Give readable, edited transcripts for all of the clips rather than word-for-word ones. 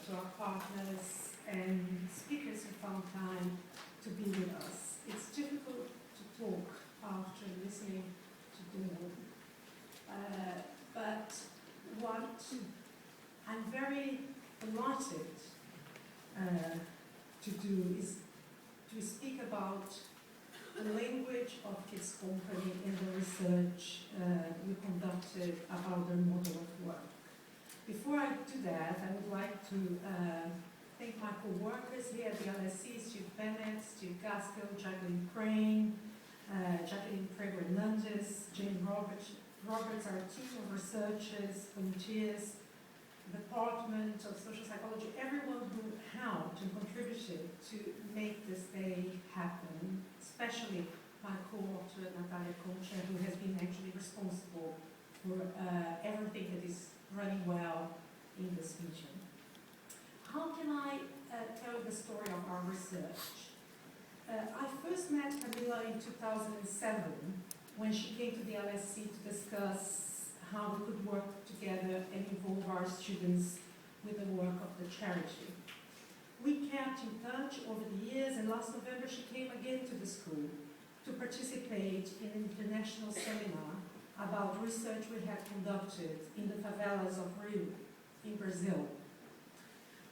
to our partners and speakers who found time to be with us. It's difficult to talk after listening to them, but what I'm very delighted to do is to speak about the language of Kids Company in the research we conducted about their model of work. Before I do that, I would like to thank my co-workers here at the LSE, Steve Bennett, Steve Gaskell, Jacqueline Crane, Jacqueline Hernandez, Jane Roberts, our team of researchers, volunteers, Department of Social Psychology, everyone who helped and contributed to make this day happen, especially my co-author, Natalia Concha, who has been actually responsible for everything that is running well in this region. How can I tell the story of our research? I first met Camilla in 2007 when she came to the LSE to discuss how we could work together and involve our students with the work of the charity. We kept in touch over the years, and last November she came again to the school to participate in an international seminar about research we had conducted in the favelas of Rio, in Brazil.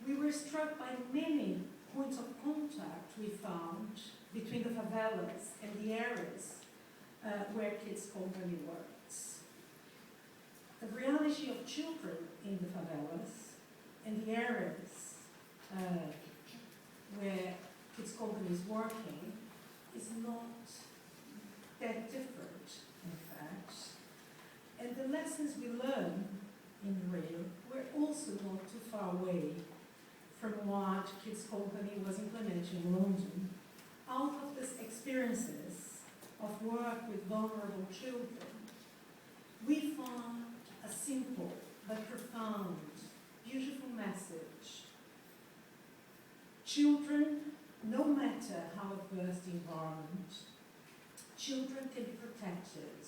We were struck by many points of contact we found between the favelas and the areas where Kids Company works. The reality of children in the favelas and the areas where Kids Company is working is not that different, in fact. And the lessons we learn in Rio were also not too far away from what Kids Company was implementing in London. Out of these experiences of work with vulnerable children, we found a simple but profound, beautiful message. Children, no matter how adverse the environment, children can be protected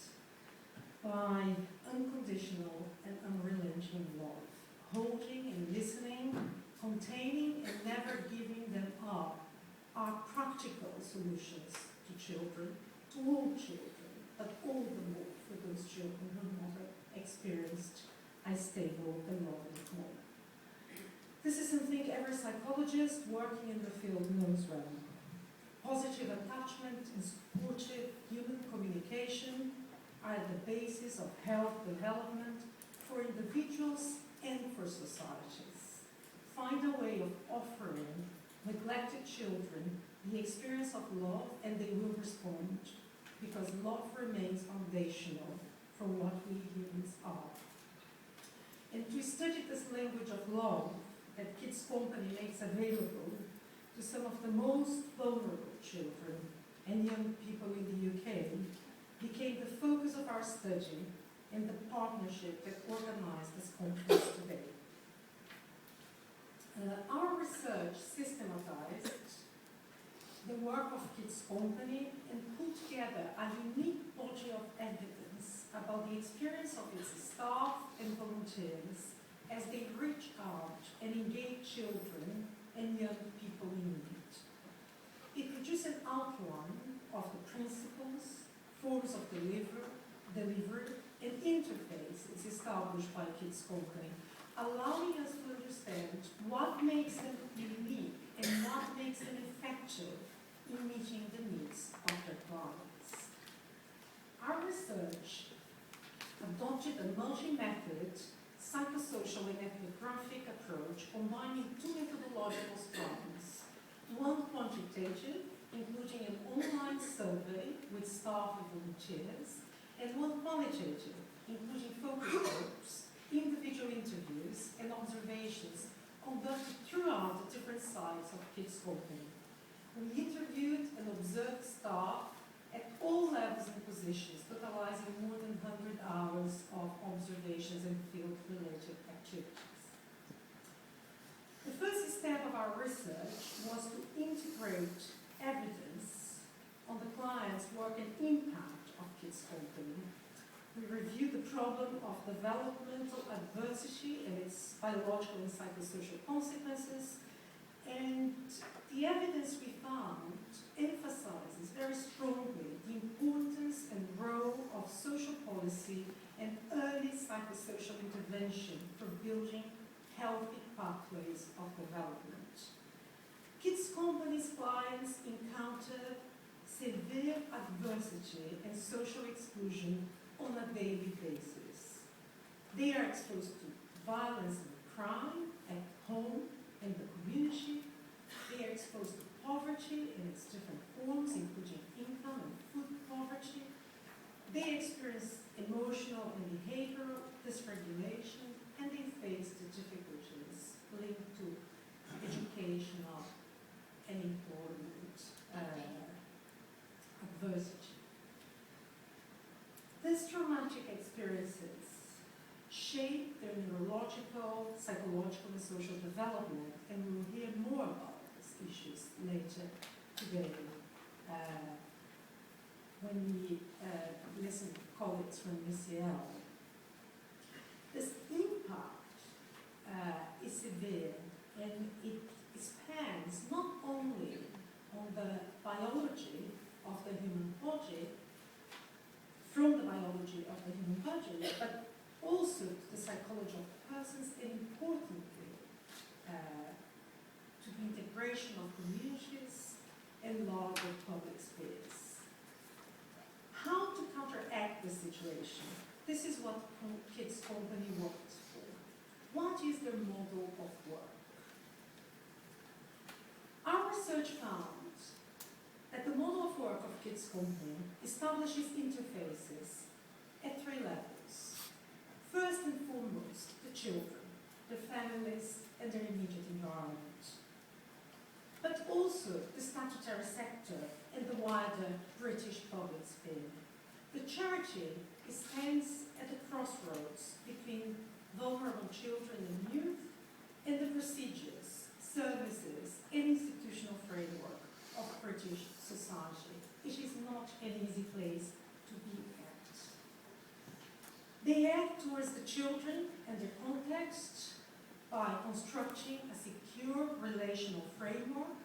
by unconditional and unrelenting love, holding and listening, containing and never giving them up are practical solutions to children, to all children, but all the more for those children who never experienced a stable and loving home. This is something every psychologist working in the field knows well. Positive attachment and supportive human communication are at the basis of health development for individuals and for societies. Find a way of offering neglected children the experience of love and they will respond, because love remains foundational for what we humans are. And to study this language of love that Kids Company makes available to some of the most vulnerable children and young people in the UK became the focus of our study and the partnership that organized this conference today. Our research systematized the work of Kids Company and put together a unique body of evidence about the experience of its staff and volunteers as they reach out and engage children and young people in need. It produced an outline of the principles, forms of delivery, and interfaces established by Kids Company, allowing us to understand what makes them unique and what makes them effective in meeting the needs of their clients. Our research adopted a multi-method, psychosocial and ethnographic approach combining two methodological strands, one quantitative, including an online survey with staff and volunteers, and one qualitative, including focus groups, individual interviews, and observations conducted throughout the different sites of Kids Company. We interviewed and observed staff at all levels and positions, totalizing more than 100 hours of observations and field-related activities. The first step of our research was to integrate evidence on the client's work and impact of Kids Company We review the problem of developmental adversity and its biological and psychosocial consequences. And the evidence we found emphasizes very strongly the importance and role of social policy and early psychosocial intervention for building healthy pathways of development. Kids Company's clients encounter severe adversity and social exclusion on a daily basis. They are exposed to violence and crime at home and the community. They are exposed to poverty in its different forms, including income and food poverty. They experience emotional and behavioral dysregulation, and they face the difficulties linked to educational and employment adversity. These traumatic experiences shape their neurological, psychological, and social development, and we will hear more about these issues later today when we listen to colleagues from UCL. This impact is severe, and it spans not only on the biology of the human body, from the biology of the human body, but also to the psychology of persons, and importantly, to the integration of communities and larger public spheres. How to counteract this situation? This is what Kids Company works for. What is their model of work? Our research found that the model of work of Kids Company establishes interfaces at three levels. First and foremost, the children, the families, and their immediate environment. But also the statutory sector and the wider British public sphere. The charity stands at the crossroads between vulnerable children and youth and the procedures, services, and institutional framework of British society. It is not an easy place to be at. They act towards the children and their context by constructing a secure relational framework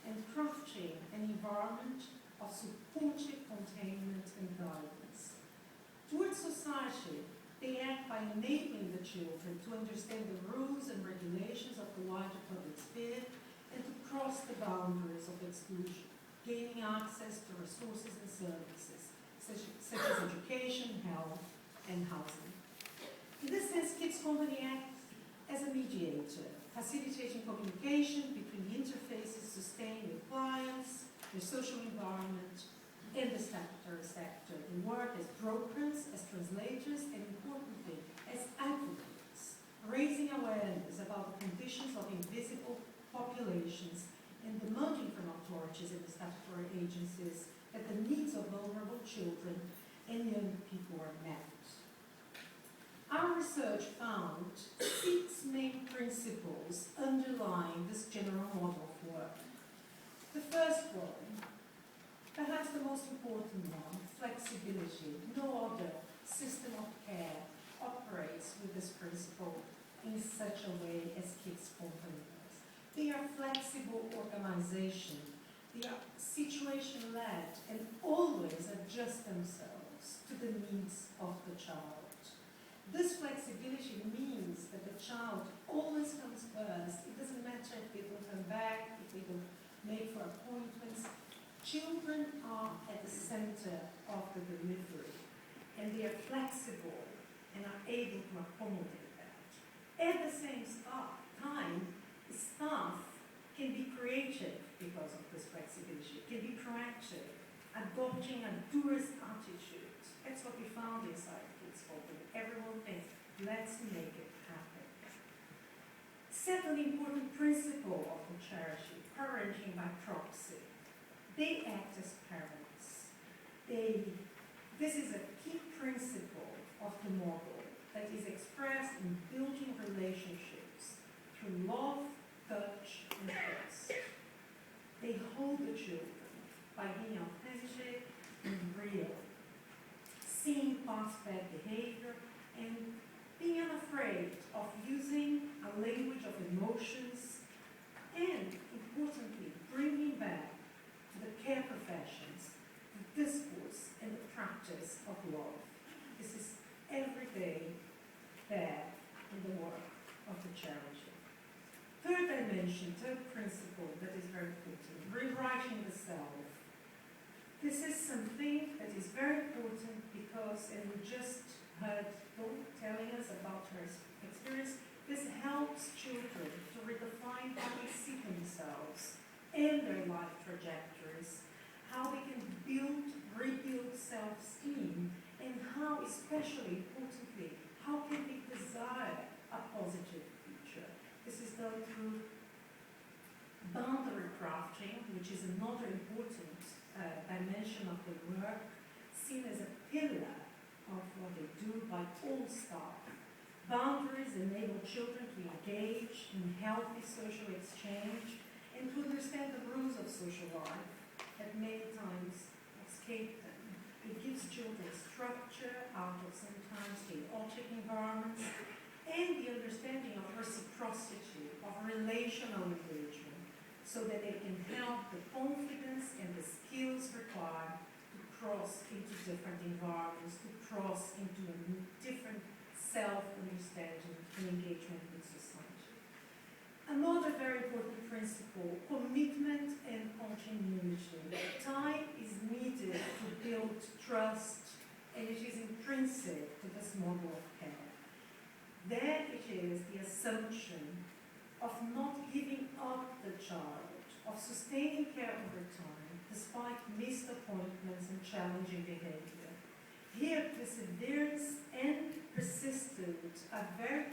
and crafting an environment of supportive containment and guidance. Towards society, they act by enabling the children to understand the rules and regulations of the wider public sphere and to cross the boundaries of exclusion, gaining access to resources and services, such as education, health, and housing. In this sense, Kids Company acts as a mediator, facilitating communication between the interfaces sustained with clients, their social environment, and the statutory sector. They work as brokers, as translators, and importantly, as advocates, raising awareness about the conditions of invisible populations and demanding from authorities and the statutory agencies that the needs of vulnerable children and young people are met. Our research found 6 main principles underlying this general model of work. The first one, perhaps the most important one, flexibility. No other system of care operates with this principle in such a way as Kids Company does. They are flexible organization. They are situation-led and always adjust themselves to the needs of the child. This flexibility means that the child always comes first. It doesn't matter if they don't come back, if they don't make for appointments. Children are at the center of the delivery, and they are flexible and are able to accommodate that. At the same time, staff can be creative because of this flexibility, can be proactive, adopting a doer's attitude. That's what we found inside Kids Company. Everyone thinks, let's make it happen. Second important principle of the charity, parenting by proxy. They act as parents. This is a key principle of the model that is expressed in building relationships through love, touch, and trust. They hold the children by being authentic and real. seeing past bad behavior, and being unafraid of using a language of emotions, and importantly, bringing back to the care professions the discourse and the practice of love. This is every day there in the work of the charity. Third dimension, third principle that is very important, rewriting the self. This is something that is very important because, and we just heard Dawn telling us about her experience, this helps children to redefine how they see themselves and their life trajectories, how they can rebuild self-esteem, and how, especially importantly, how can they desire a positive future. This is done through boundary crafting, which is another important dimension of the work, seen as a pillar of what they do by all staff. Boundaries enable children to engage in healthy social exchange and to understand the rules of social life that many times escape them. It gives children structure out of sometimes chaotic environments and the understanding of reciprocity, of relational engagement, so that they can have the confidence and the skills required to cross into different environments, to cross into a different self-understanding and engagement with society. Another very important principle, commitment and continuity. Time is needed to build trust, and it is intrinsic to this model of care. There it is the assumption of not giving up the child, of sustaining care over time, despite missed appointments and challenging behavior. Here, perseverance and persistence are very